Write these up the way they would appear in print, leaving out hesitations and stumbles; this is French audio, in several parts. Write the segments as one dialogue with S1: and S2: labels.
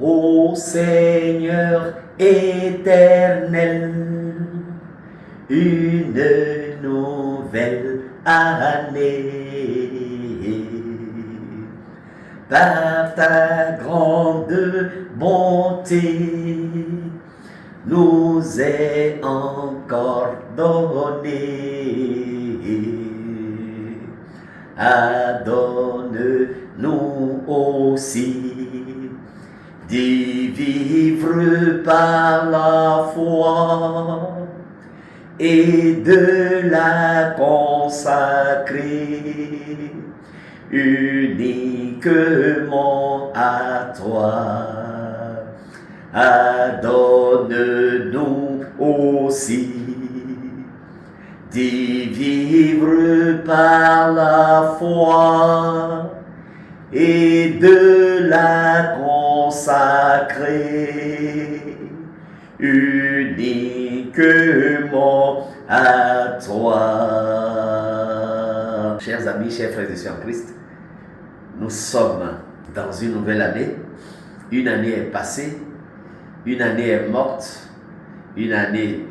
S1: Ô Seigneur éternel, une nouvelle année. Par ta grande bonté, nous est encore donné. Adonne-nous aussi d'y vivre par la foi et de la consacrer uniquement à toi. Adonne-nous aussi d'y vivre par la foi et de la consacrer uniquement à toi. Chers amis, chers frères et sœurs en Christ, nous sommes dans une nouvelle année. Une année est passée, une année est morte, une année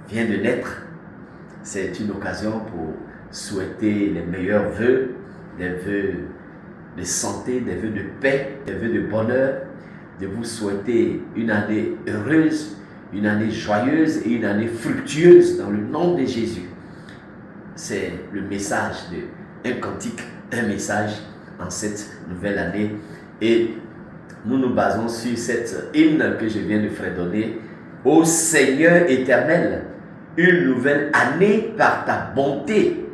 S1: vient de naître. C'est une occasion pour souhaiter les meilleurs vœux, des vœux de santé, des vœux de paix, des vœux de bonheur, de vous souhaiter une année heureuse, une année joyeuse et une année fructueuse dans le nom de Jésus. C'est le message d'un cantique, un message en cette nouvelle année. Et nous nous basons sur cette hymne que je viens de fredonner. Ô Seigneur éternel, une nouvelle année par ta bonté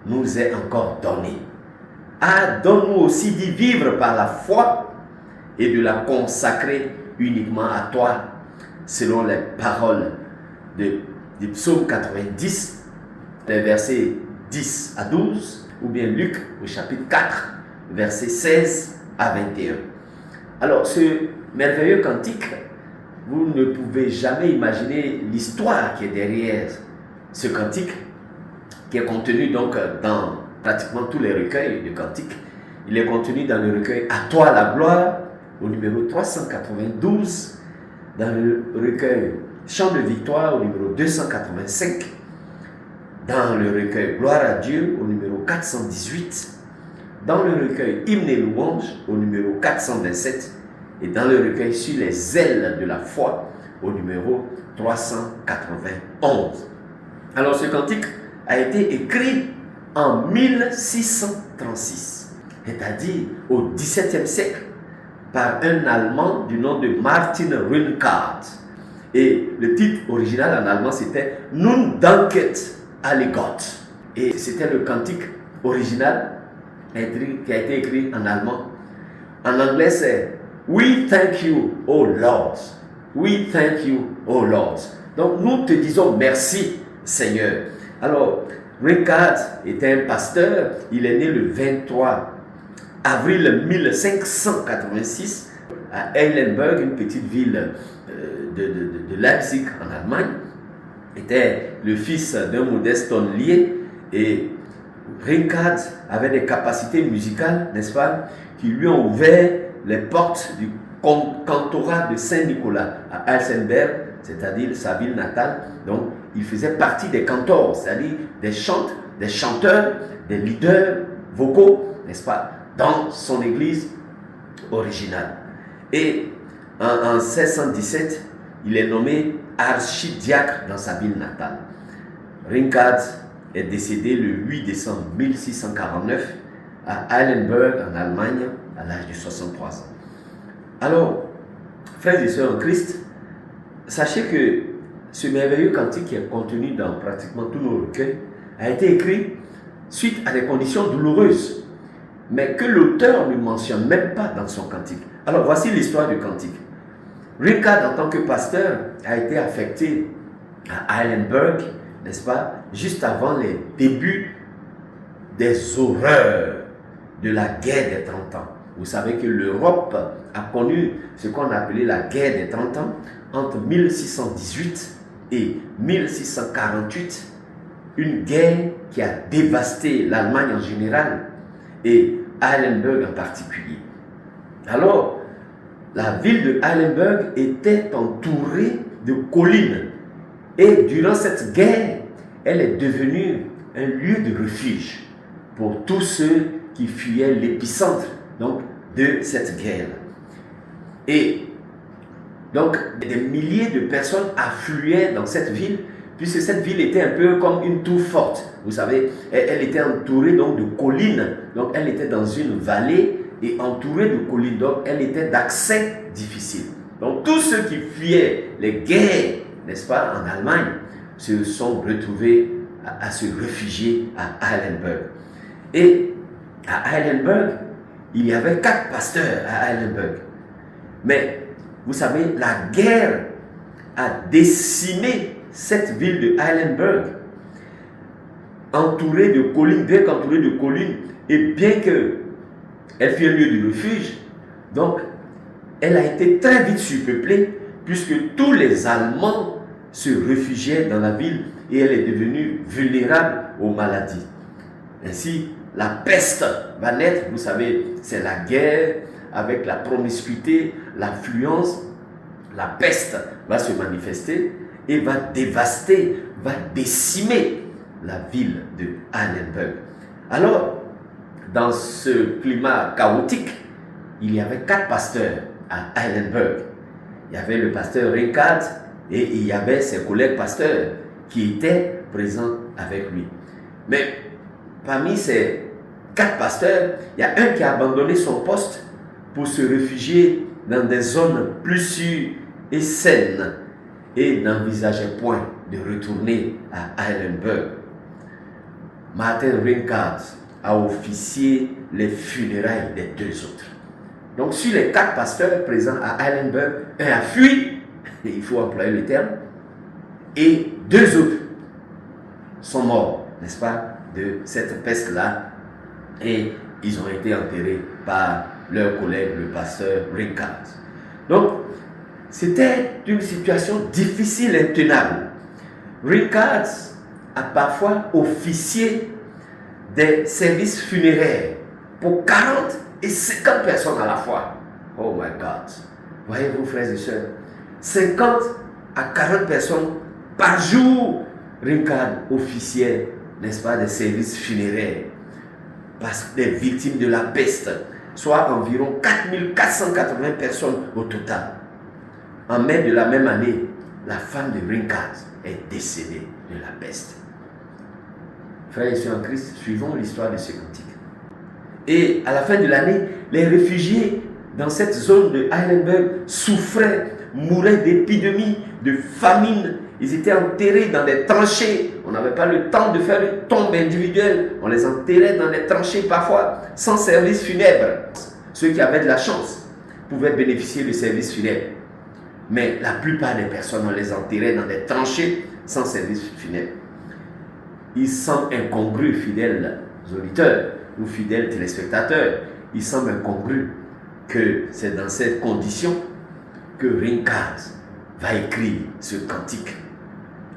S1: nous est encore donnée. Donne-nous aussi d'y vivre par la foi et de la consacrer uniquement à toi, selon les paroles du psaume 90, les versets 10 à 12, ou bien Luc au chapitre 4, versets 16 à 21. Alors, ce merveilleux cantique, vous ne pouvez jamais imaginer l'histoire qui est derrière ce cantique, qui est contenu donc dans pratiquement tous les recueils de cantiques. Il est contenu dans le recueil « À toi la gloire » au numéro 392, dans le recueil « Chant de victoire » au numéro 285, dans le recueil « Gloire à Dieu » au numéro 418, dans le recueil « Hymne et louange » au numéro 427, et dans le recueil « Sur les ailes de la foi » au numéro 391. Alors ce cantique a été écrit en 1636, c'est-à-dire au XVIIe siècle, par un Allemand du nom de Martin Rinkart. Et le titre original en allemand c'était Nun danket alle Gott. Et c'était le cantique original qui a été écrit en allemand. En anglais c'est We thank you, O Lord. We thank you, O Lord. Donc nous te disons merci, Seigneur. Alors, Rinkart était un pasteur. Il est né le 23 avril 1586 à Eilenburg, une petite ville de Leipzig en Allemagne. Il était le fils d'un modeste tonnelier et Rinkart avait des capacités musicales, n'est-ce pas, qui lui ont ouvert les portes du cantorat de Saint-Nicolas à Eisenberg, c'est-à-dire sa ville natale. Donc, il faisait partie des cantors, c'est-à-dire des chanteurs, des leaders vocaux, n'est-ce pas, dans son église originale. Et en 1617, il est nommé archidiacre dans sa ville natale. Rinkart est décédé le 8 décembre 1649 à Eilenburg en Allemagne à l'âge de 63 ans. Alors, frères et sœurs en Christ, sachez que ce merveilleux cantique qui est contenu dans pratiquement tous nos recueils a été écrit suite à des conditions douloureuses, mais que l'auteur ne mentionne même pas dans son cantique. Alors, voici l'histoire du cantique. Rinkart, en tant que pasteur, a été affecté à Eilenburg, n'est-ce pas, juste avant les débuts des horreurs de la guerre des 30 ans. Vous savez que l'Europe a connu ce qu'on appelait la guerre des 30 ans entre 1618 et 1648, une guerre qui a dévasté l'Allemagne en général et Eilenburg en particulier. Alors, la ville de Eilenburg était entourée de collines. Et durant cette guerre, elle est devenue un lieu de refuge pour tous ceux qui fuyaient l'épicentre donc, de cette guerre. Et donc, des milliers de personnes affluaient dans cette ville, puisque cette ville était un peu comme une tour forte. Vous savez, elle était entourée donc, de collines. Donc, elle était dans une vallée et entourée de collines. Donc, elle était d'accès difficile. Donc, tous ceux qui fuyaient les guerres, n'est-ce pas, en Allemagne, se sont retrouvés à se réfugier à Eilenburg. Et à Eilenburg, il y avait 4 pasteurs à Eilenburg. Mais, vous savez, la guerre a décimé cette ville de Eilenburg, entourée de collines, bien qu'entourée de collines, et bien qu'elle fût un lieu de refuge, donc elle a été très vite surpeuplée, puisque tous les Allemands se réfugiaient dans la ville et elle est devenue vulnérable aux maladies. Ainsi, la peste va naître, vous savez, c'est la guerre avec la promiscuité, l'affluence, la peste va se manifester et va dévaster, va décimer la ville de Eilenburg. Alors, dans ce climat chaotique, il y avait 4 pasteurs à Eilenburg. Il y avait le pasteur Rinkart et il y avait ses collègues pasteurs qui étaient présents avec lui. Mais parmi ces 4 pasteurs, il y a un qui a abandonné son poste pour se réfugier dans des zones plus sûres et saines et n'envisageait point de retourner à Eilenburg. Martin Rinkart a officié les funérailles des 2 autres. Donc sur les 4 pasteurs présents à Eilenburg, un a fui, il faut employer le terme, et 2 autres sont morts, n'est-ce pas, de cette peste-là, et ils ont été enterrés par leur collègue, le pasteur Rinkart. Donc, c'était une situation difficile et intenable. Rinkart a parfois officié des services funéraires pour 40 et 50 personnes à la fois. Oh my God! Voyez-vous, frères et sœurs, 50 à 40 personnes par jour, Rinkart officiait, n'est-ce pas, des services funéraires parce que des victimes de la peste, soit environ 4480 personnes au total. En mai de la même année, la femme de Rinkart est décédée de la peste. Frères et sœurs en Christ, suivons l'histoire de ce cantique. Et à la fin de l'année, les réfugiés dans cette zone de Eilenburg souffraient, mouraient d'épidémies, de famine. Ils étaient enterrés dans des tranchées. On n'avait pas le temps de faire une tombe individuelle. On les enterrait dans des tranchées parfois, sans service funèbre. Ceux qui avaient de la chance pouvaient bénéficier du service funèbre. Mais la plupart des personnes, on les enterrait dans des tranchées sans service funèbre. Il semble incongru, fidèles auditeurs ou fidèles téléspectateurs, il semble incongru que c'est dans cette condition que Rinkart va écrire ce cantique.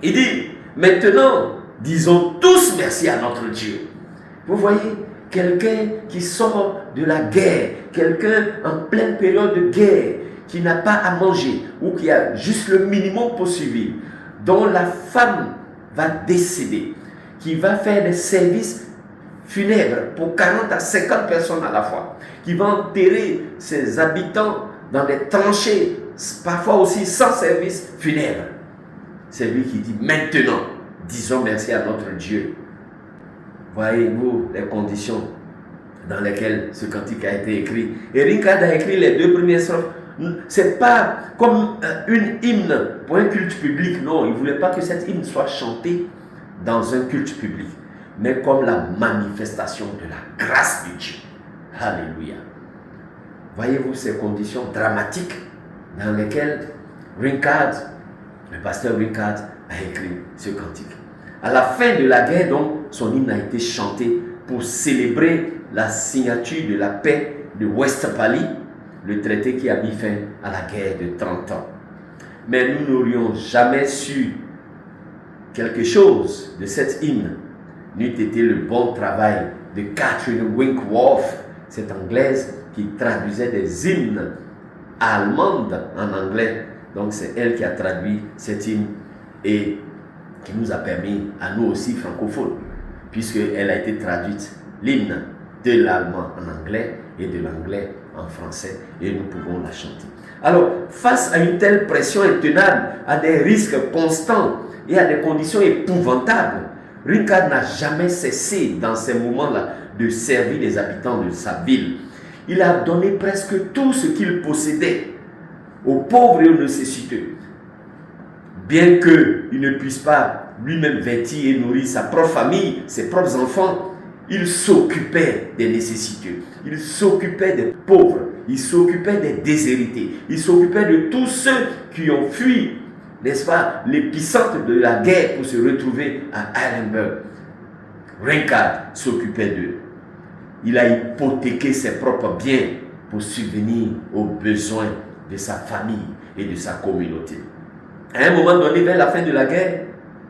S1: Il dit, maintenant, disons tous merci à notre Dieu. Vous voyez, quelqu'un qui sort de la guerre, quelqu'un en pleine période de guerre, qui n'a pas à manger ou qui a juste le minimum pour survivre, dont la femme va décéder, qui va faire des services funèbres pour 40 à 50 personnes à la fois, qui va enterrer ses habitants dans des tranchées, parfois aussi sans service funèbre. C'est lui qui dit maintenant, disons merci à notre Dieu. Voyez-vous les conditions dans lesquelles ce cantique a été écrit. Et Rinkart a écrit les 2 premières strophes. C'est pas comme une hymne pour un culte public, non. Il ne voulait pas que cette hymne soit chantée dans un culte public, mais comme la manifestation de la grâce de Dieu. Alléluia. Voyez-vous ces conditions dramatiques dans lesquelles Rinkart, le pasteur Rinkart, a écrit ce cantique. À la fin de la guerre, donc, son hymne a été chanté pour célébrer la signature de la paix de Westphalie, le traité qui a mis fin à la guerre de 30 ans. Mais nous n'aurions jamais su quelque chose de cette hymne n'eût été le bon travail de Catherine Winkworth, cette Anglaise qui traduisait des hymnes allemande en anglais. Donc c'est elle qui a traduit cet hymne et qui nous a permis à nous aussi francophones, puisqu'elle a été traduite, l'hymne, de l'allemand en anglais et de l'anglais en français, et nous pouvons la chanter. Alors, face à une telle pression intenable, à des risques constants et à des conditions épouvantables, Rincard n'a jamais cessé dans ces moments-là de servir les habitants de sa ville. Il a donné presque tout ce qu'il possédait aux pauvres et aux nécessiteux. Bien qu'il ne puisse pas lui-même vêtir et nourrir sa propre famille, ses propres enfants, il s'occupait des nécessiteux, il s'occupait des pauvres, il s'occupait des déshérités, il s'occupait de tous ceux qui ont fui, n'est-ce pas, l'épicentre de la guerre pour se retrouver à Eilenburg. Rincard s'occupait d'eux. Il a hypothéqué ses propres biens pour subvenir aux besoins de sa famille et de sa communauté. À un moment donné, vers la fin de la guerre,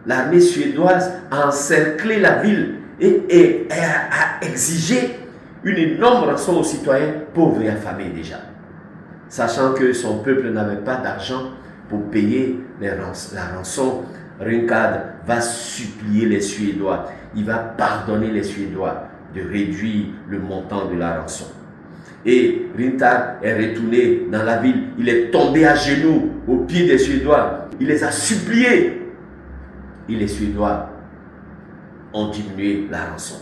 S1: l'armée suédoise a encerclé la ville et a exigé une énorme rançon aux citoyens pauvres et affamés déjà. Sachant que son peuple n'avait pas d'argent pour payer la rançon, Rincard va supplier les Suédois, il va pardonner les Suédois de réduire le montant de la rançon. Et Rincard est retourné dans la ville, il est tombé à genoux aux pieds des Suédois, il les a suppliés. Et les Suédois ont diminué la rançon.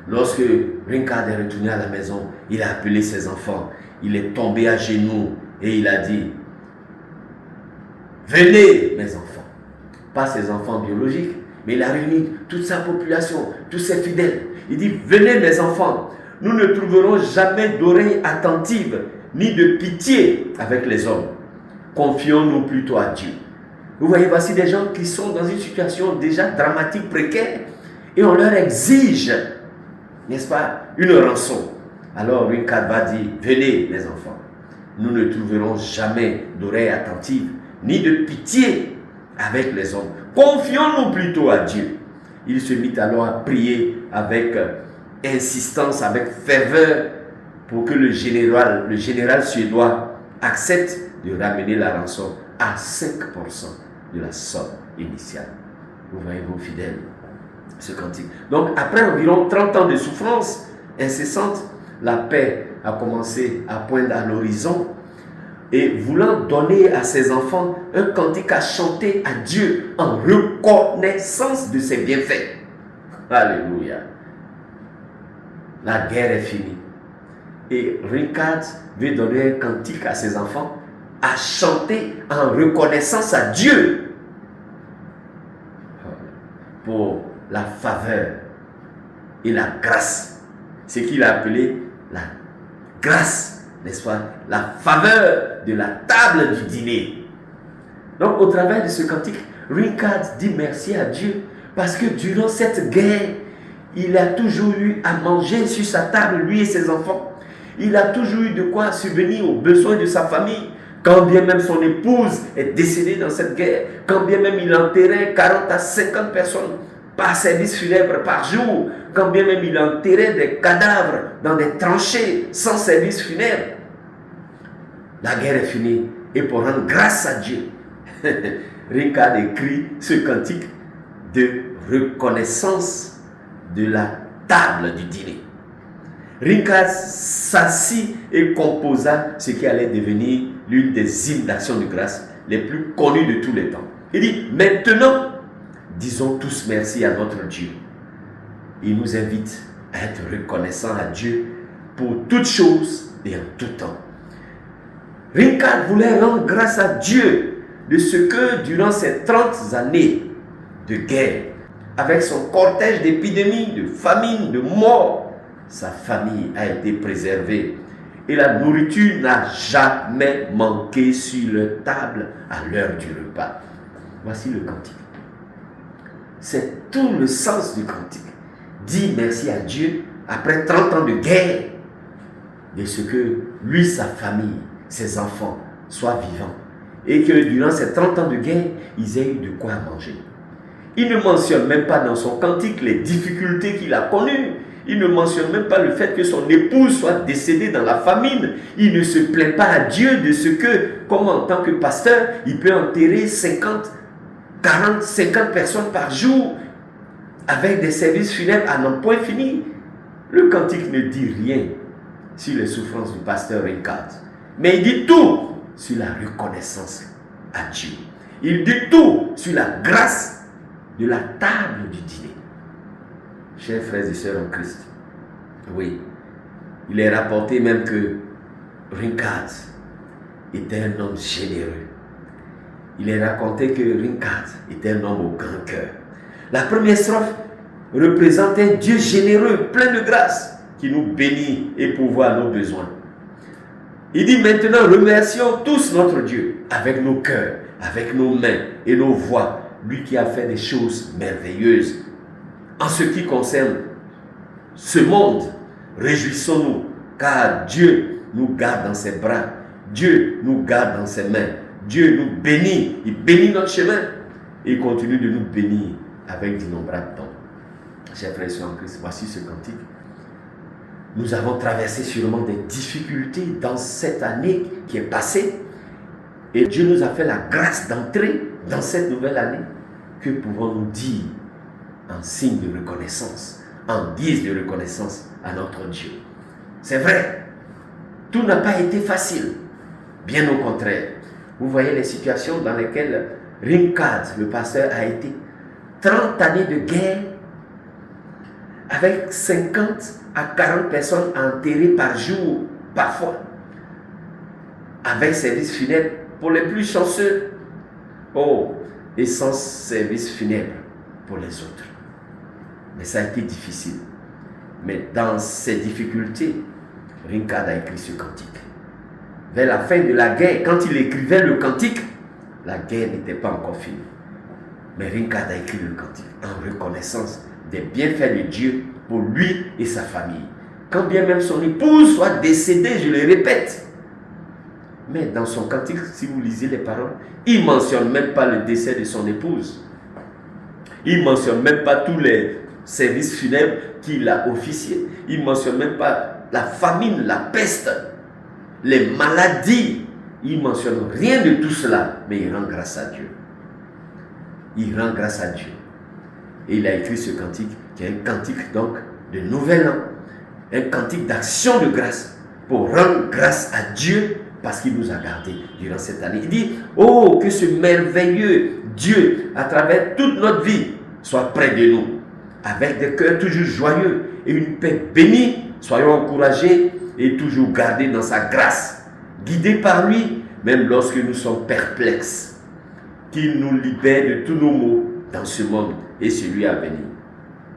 S1: Lorsque Rincard est retourné à la maison, il a appelé ses enfants, il est tombé à genoux et il a dit: venez mes enfants, pas ses enfants biologiques, mais il a réuni toute sa population, tous ses fidèles. Il dit: venez mes enfants, nous ne trouverons jamais d'oreilles attentives ni de pitié avec les hommes. Confions-nous plutôt à Dieu. Vous voyez, voici des gens qui sont dans une situation déjà dramatique, précaire, et on leur exige, n'est-ce pas, une rançon. Alors Rincard va dire: venez mes enfants, nous ne trouverons jamais d'oreilles attentives ni de pitié avec les hommes. Confions-nous plutôt à Dieu. Il se mit alors à prier avec insistance, avec ferveur, pour que le général suédois accepte de ramener la rançon à 5% de la somme initiale. Vous voyez, vos fidèles, ce cantique. Donc, après environ 30 ans de souffrance incessante, la paix a commencé à poindre à l'horizon. Et voulant donner à ses enfants un cantique à chanter à Dieu en reconnaissance de ses bienfaits. Alléluia. La guerre est finie. Et Rincard veut donner un cantique à ses enfants à chanter en reconnaissance à Dieu pour la faveur et la grâce. Ce qu'il a appelé la grâce, n'est-ce pas? La faveur de la table du dîner. Donc au travers de ce cantique, Rincard dit merci à Dieu parce que durant cette guerre, il a toujours eu à manger sur sa table, lui et ses enfants. Il a toujours eu de quoi subvenir aux besoins de sa famille. Quand bien même son épouse est décédée dans cette guerre, quand bien même il enterrait 40 à 50 personnes par service funèbre par jour, quand bien même il enterrait des cadavres dans des tranchées sans service funèbre, la guerre est finie. Et pour rendre grâce à Dieu, Rincard écrit ce cantique de reconnaissance de la table du dîner. Rincard s'assit et composa ce qui allait devenir l'une des hymnes d'action de grâce les plus connus de tous les temps. Il dit: maintenant, disons tous merci à notre Dieu. Il nous invite à être reconnaissants à Dieu pour toutes choses et en tout temps. Rincard voulait rendre grâce à Dieu de ce que durant ces 30 années de guerre, avec son cortège d'épidémies, de famine, de mort, sa famille a été préservée et la nourriture n'a jamais manqué sur leur table à l'heure du repas. Voici le cantique. C'est tout le sens du cantique. Dis merci à Dieu après 30 ans de guerre de ce que lui, sa famille, ses enfants soient vivants et que durant ces 30 ans de guerre, ils aient eu de quoi manger. Il ne mentionne même pas dans son cantique les difficultés qu'il a connues. Il ne mentionne même pas le fait que son épouse soit décédée dans la famine. Il ne se plaint pas à Dieu de ce que, comme en tant que pasteur, il peut enterrer 50 personnes par jour avec des services funèbres à n'en point fini. Le cantique ne dit rien sur les souffrances du pasteur Rincard, mais il dit tout sur la reconnaissance à Dieu. Il dit tout sur la grâce de la table du dîner. Chers frères et sœurs en Christ, oui, il est rapporté même que Rincard était un homme généreux. Il est raconté que Rincard était un homme au grand cœur. La première strophe représente un Dieu généreux, plein de grâce, qui nous bénit et pourvoit nos besoins. Il dit maintenant, remercions tous notre Dieu avec nos cœurs, avec nos mains et nos voix, lui qui a fait des choses merveilleuses. En ce qui concerne ce monde, réjouissons-nous, car Dieu nous garde dans ses bras, Dieu nous garde dans ses mains, Dieu nous bénit, il bénit notre chemin et il continue de nous bénir avec d'innombrables dons. Chers frères et sœurs en Christ, voici ce cantique. Nous avons traversé sûrement des difficultés dans cette année qui est passée et Dieu nous a fait la grâce d'entrer dans cette nouvelle année. Que pouvons-nous dire en signe de reconnaissance, en guise de reconnaissance à notre Dieu? C'est vrai, tout n'a pas été facile, bien au contraire. Vous voyez les situations dans lesquelles Rincard, le pasteur, a été. 30 années de guerre, avec 50 à 40 personnes enterrées par jour, parfois, avec service funèbre pour les plus chanceux, et sans service funèbre pour les autres. Mais ça a été difficile. Mais dans ces difficultés, Rincard a écrit ce cantique. Vers la fin de la guerre, quand il écrivait le cantique, la guerre n'était pas encore finie. Mais Rincard a écrit le cantique en reconnaissance des bienfaits de Dieu pour lui et sa famille. Quand bien même son épouse soit décédée, je le répète. Mais dans son cantique, si vous lisez les paroles, il ne mentionne même pas le décès de son épouse. Il ne mentionne même pas tous les services funèbres qu'il a officiés. Il ne mentionne même pas la famine, la peste, les maladies. Il ne mentionne rien de tout cela, mais il rend grâce à Dieu. Il rend grâce à Dieu. Et il a écrit ce cantique, qui est un cantique donc de nouvel an, un cantique d'action de grâce, pour rendre grâce à Dieu, parce qu'il nous a gardés durant cette année. Il dit, oh, que ce merveilleux Dieu, à travers toute notre vie, soit près de nous, avec des cœurs toujours joyeux et une paix bénie. Soyons encouragés et toujours gardés dans sa grâce, guidés par lui, même lorsque nous sommes perplexes. Qu'il nous libère de tous nos maux dans ce monde et celui à venir.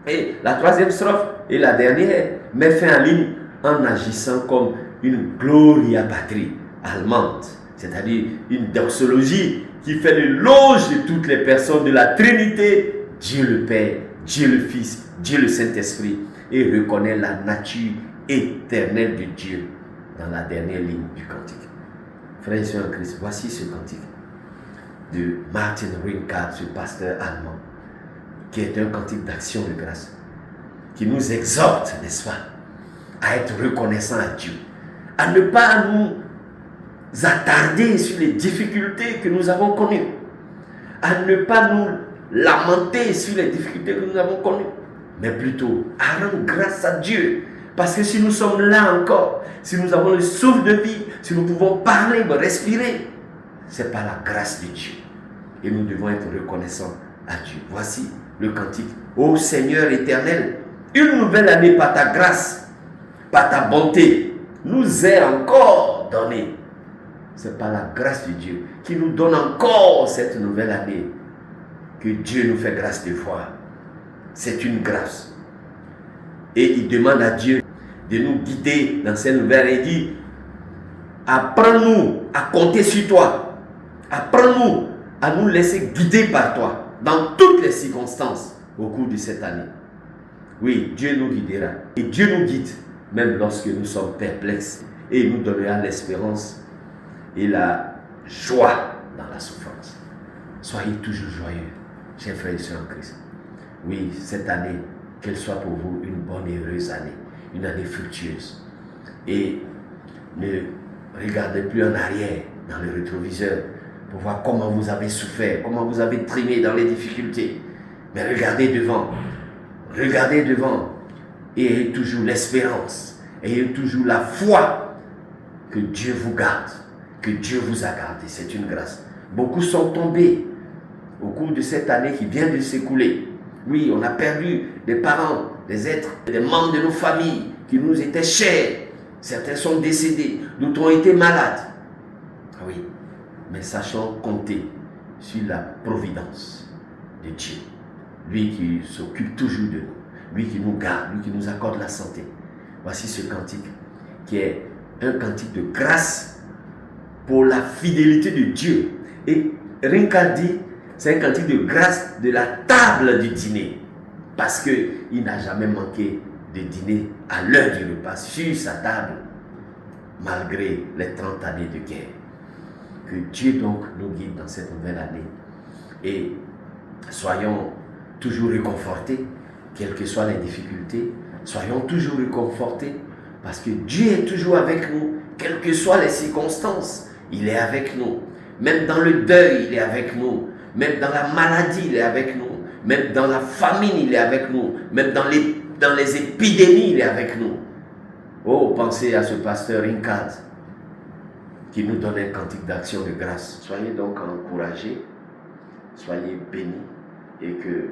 S1: Et la troisième strophe et la dernière met fin à l'hymne en agissant comme une Gloria Patri allemande, c'est-à-dire une doxologie qui fait l'éloge de toutes les personnes de la Trinité, Dieu le Père, Dieu le Fils, Dieu le Saint-Esprit, et reconnaît la nature éternelle de Dieu dans la dernière ligne du cantique. Frères et sœurs en Christ, voici ce cantique de Martin Rincard, ce pasteur allemand, qui est un cantique d'action de grâce, qui nous exhorte, n'est-ce pas, à être reconnaissants à Dieu, à ne pas nous attarder sur les difficultés que nous avons connues, à ne pas nous lamenter sur les difficultés que nous avons connues, mais plutôt à rendre grâce à Dieu. Parce que si nous sommes là encore, si nous avons le souffle de vie, si nous pouvons parler, respirer, c'est par la grâce de Dieu. Et nous devons être reconnaissants à Dieu. Voici le cantique. Ô Seigneur éternel, une nouvelle année par ta grâce, par ta bonté, nous est encore donnée. C'est par la grâce de Dieu qui nous donne encore cette nouvelle année que Dieu nous fait grâce de voir. C'est une grâce. Et il demande à Dieu de nous guider dans cette nouvelle année. Il dit, apprends-nous à compter sur toi. Apprends-nous à nous laisser guider par toi dans toutes les circonstances au cours de cette année. Oui, Dieu nous guidera. Et Dieu nous guide même lorsque nous sommes perplexes. Et il nous donnera l'espérance et la joie dans la souffrance. Soyez toujours joyeux, chers frères et sœurs en Christ. Oui, cette année qu'elle soit pour vous une bonne et heureuse année, une année fructueuse. Et ne regardez plus en arrière dans le rétroviseur pour voir comment vous avez souffert, comment vous avez trimé dans les difficultés. Mais regardez devant et ayez toujours l'espérance, ayez toujours la foi que Dieu vous garde, que Dieu vous a gardé. C'est une grâce. Beaucoup sont tombés au cours de cette année qui vient de s'écouler. Oui, on a perdu des parents, des êtres, des membres de nos familles qui nous étaient chers. Certains sont décédés, d'autres ont été malades. Oui, mais sachons compter sur la providence de Dieu. Lui qui s'occupe toujours de nous, lui qui nous garde, lui qui nous accorde la santé. Voici ce cantique qui est un cantique de grâce pour la fidélité de Dieu. Et Rinka dit, c'est un cantique de grâce de la table du dîner. Parce qu'il n'a jamais manqué de dîner à l'heure du repas sur sa table, malgré les 30 années de guerre. Que Dieu donc nous guide dans cette nouvelle année. Et soyons toujours réconfortés, quelles que soient les difficultés. Soyons toujours réconfortés, parce que Dieu est toujours avec nous, quelles que soient les circonstances. Il est avec nous. Même dans le deuil, il est avec nous. Même dans la maladie, il est avec nous. Même dans la famine, il est avec nous. Même dans les épidémies, il est avec nous. Oh, pensez à ce pasteur Rincard qui nous donne un cantique d'action de grâce. Soyez donc encouragés, soyez bénis et que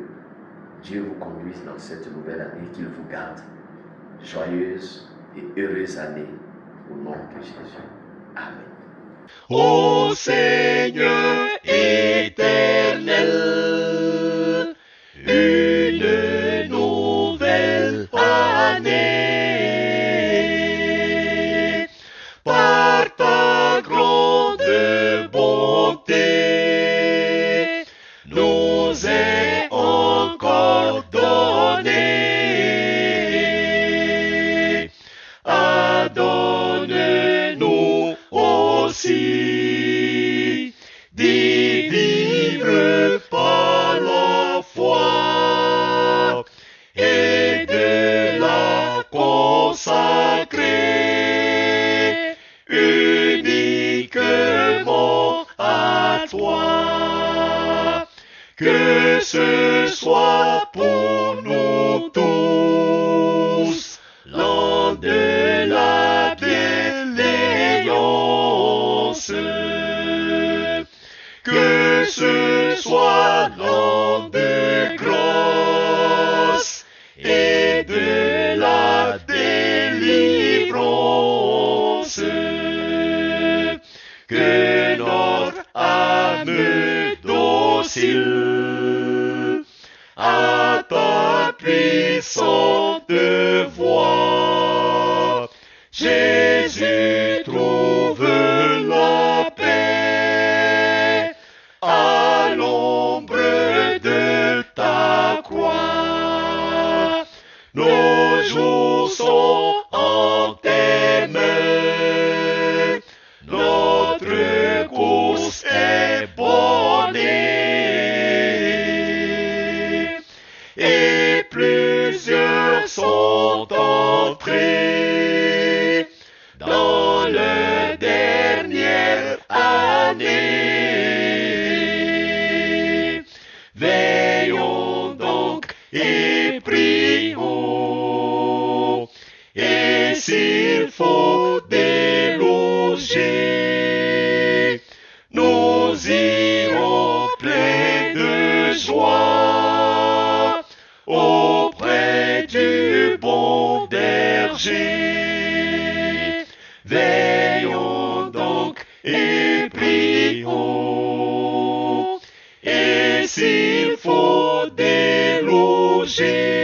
S1: Dieu vous conduise dans cette nouvelle année, qu'il vous garde. Joyeuse et heureuse année au nom de Jésus. Amen.
S2: Ô Seigneur éternel, une nouvelle année, par ta grande bonté, nous est encore donnée. Adonne-nous aussi d'y vivre par la foi et de la consacrer uniquement à toi. Que ce soit pour nous tous l'an de la bienveillance, que ce soit l'an de grâce et de la délivrance, que notre âme docile à ta puissante voix, Jésus, trouve la paix à l'ombre de ta croix. Nos jours sont en tes mains, notre course est bornée, et plusieurs sont entrés dans leur dernière année. Veillons donc et prions, et s'il faut déloger, nous irons pleins de joie auprès du bon berger. Veillons donc et prions, et s'il faut déloger,